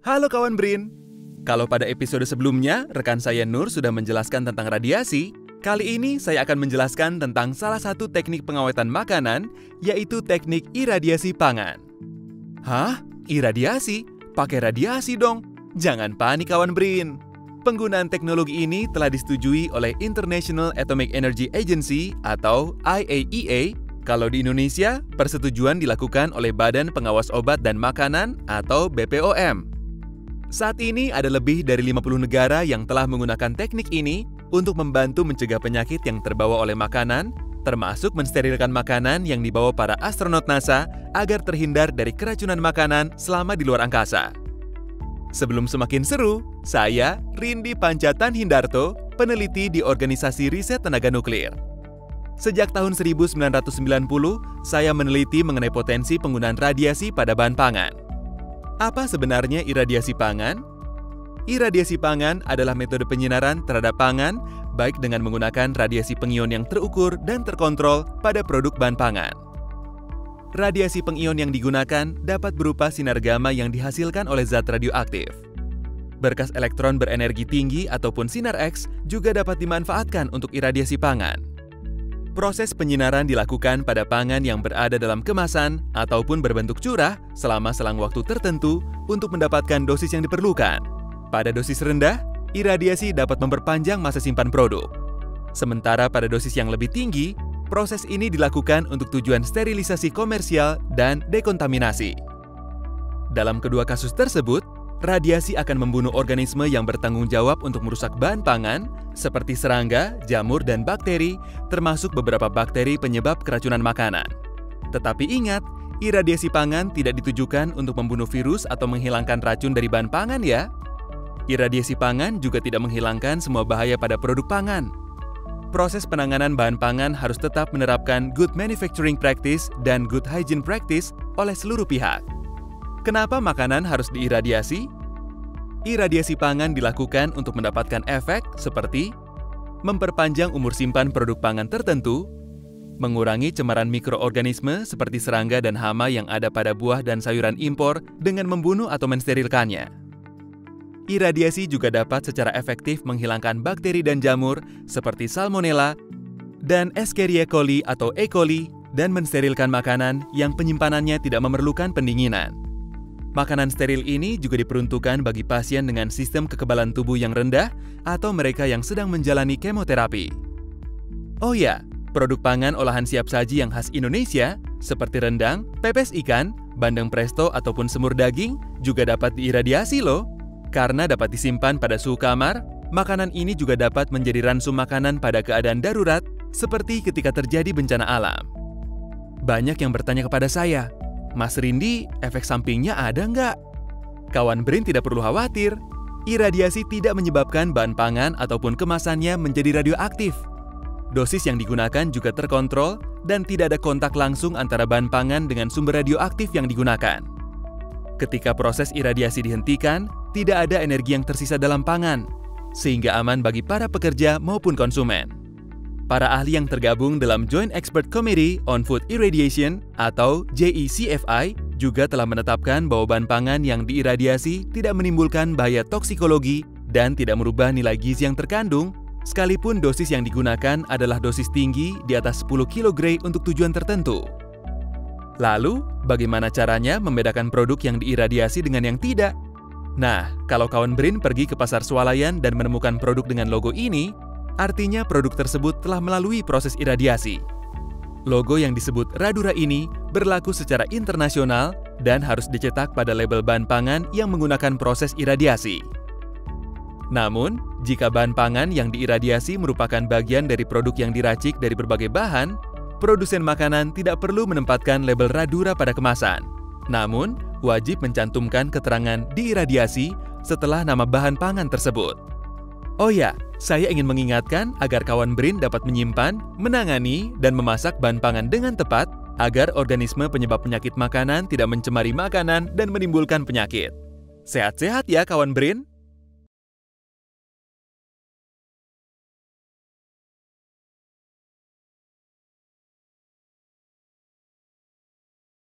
Halo kawan Brin. Kalau pada episode sebelumnya, rekan saya Nur sudah menjelaskan tentang radiasi, kali ini saya akan menjelaskan tentang salah satu teknik pengawetan makanan, yaitu teknik iradiasi pangan. Hah? Iradiasi? Pakai radiasi dong? Jangan panik kawan Brin. Penggunaan teknologi ini telah disetujui oleh International Atomic Energy Agency atau IAEA. Kalau di Indonesia, persetujuan dilakukan oleh Badan Pengawas Obat dan Makanan atau BPOM. Saat ini ada lebih dari 50 negara yang telah menggunakan teknik ini untuk membantu mencegah penyakit yang terbawa oleh makanan, termasuk mensterilkan makanan yang dibawa para astronot NASA agar terhindar dari keracunan makanan selama di luar angkasa. Sebelum semakin seru, saya Rindi Pancatan Hindarto, peneliti di Organisasi Riset Tenaga Nuklir. Sejak tahun 1990, saya meneliti mengenai potensi penggunaan radiasi pada bahan pangan. Apa sebenarnya iradiasi pangan? Iradiasi pangan adalah metode penyinaran terhadap pangan, baik dengan menggunakan radiasi pengion yang terukur dan terkontrol pada produk bahan pangan. Radiasi pengion yang digunakan dapat berupa sinar gamma yang dihasilkan oleh zat radioaktif. Berkas elektron berenergi tinggi ataupun sinar X juga dapat dimanfaatkan untuk iradiasi pangan. Proses penyinaran dilakukan pada pangan yang berada dalam kemasan ataupun berbentuk curah selama selang waktu tertentu untuk mendapatkan dosis yang diperlukan. Pada dosis rendah, iradiasi dapat memperpanjang masa simpan produk. Sementara pada dosis yang lebih tinggi, proses ini dilakukan untuk tujuan sterilisasi komersial dan dekontaminasi. Dalam kedua kasus tersebut, radiasi akan membunuh organisme yang bertanggung jawab untuk merusak bahan pangan, seperti serangga, jamur, dan bakteri, termasuk beberapa bakteri penyebab keracunan makanan. Tetapi ingat, iradiasi pangan tidak ditujukan untuk membunuh virus atau menghilangkan racun dari bahan pangan ya. Iradiasi pangan juga tidak menghilangkan semua bahaya pada produk pangan. Proses penanganan bahan pangan harus tetap menerapkan good manufacturing practice dan good hygiene practice oleh seluruh pihak. Kenapa makanan harus diiradiasi? Iradiasi pangan dilakukan untuk mendapatkan efek seperti memperpanjang umur simpan produk pangan tertentu, mengurangi cemaran mikroorganisme seperti serangga dan hama yang ada pada buah dan sayuran impor dengan membunuh atau mensterilkannya. Iradiasi juga dapat secara efektif menghilangkan bakteri dan jamur seperti Salmonella dan Escherichia coli atau E. coli dan mensterilkan makanan yang penyimpanannya tidak memerlukan pendinginan. Makanan steril ini juga diperuntukkan bagi pasien dengan sistem kekebalan tubuh yang rendah atau mereka yang sedang menjalani kemoterapi. Oh ya, produk pangan olahan siap saji yang khas Indonesia seperti rendang, pepes ikan, bandeng presto ataupun semur daging juga dapat diiradiasi loh. Karena dapat disimpan pada suhu kamar, makanan ini juga dapat menjadi ransum makanan pada keadaan darurat seperti ketika terjadi bencana alam. Banyak yang bertanya kepada saya, Mas Rindi, efek sampingnya ada nggak? Kawan Brin tidak perlu khawatir. Iradiasi tidak menyebabkan bahan pangan ataupun kemasannya menjadi radioaktif. Dosis yang digunakan juga terkontrol dan tidak ada kontak langsung antara bahan pangan dengan sumber radioaktif yang digunakan. Ketika proses iradiasi dihentikan, tidak ada energi yang tersisa dalam pangan, sehingga aman bagi para pekerja maupun konsumen. Para ahli yang tergabung dalam Joint Expert Committee on Food Irradiation atau JECFI juga telah menetapkan bahwa bahan pangan yang diiradiasi tidak menimbulkan bahaya toksikologi dan tidak merubah nilai gizi yang terkandung, sekalipun dosis yang digunakan adalah dosis tinggi di atas 10 kg untuk tujuan tertentu. Lalu, bagaimana caranya membedakan produk yang diiradiasi dengan yang tidak? Nah, kalau kawan Brin pergi ke pasar swalayan dan menemukan produk dengan logo ini, artinya produk tersebut telah melalui proses iradiasi. Logo yang disebut Radura ini berlaku secara internasional dan harus dicetak pada label bahan pangan yang menggunakan proses iradiasi. Namun, jika bahan pangan yang diiradiasi merupakan bagian dari produk yang diracik dari berbagai bahan, produsen makanan tidak perlu menempatkan label Radura pada kemasan. Namun, wajib mencantumkan keterangan diiradiasi setelah nama bahan pangan tersebut. Oh ya, saya ingin mengingatkan agar kawan Brin dapat menyimpan, menangani, dan memasak bahan pangan dengan tepat agar organisme penyebab penyakit makanan tidak mencemari makanan dan menimbulkan penyakit. Sehat-sehat ya kawan Brin!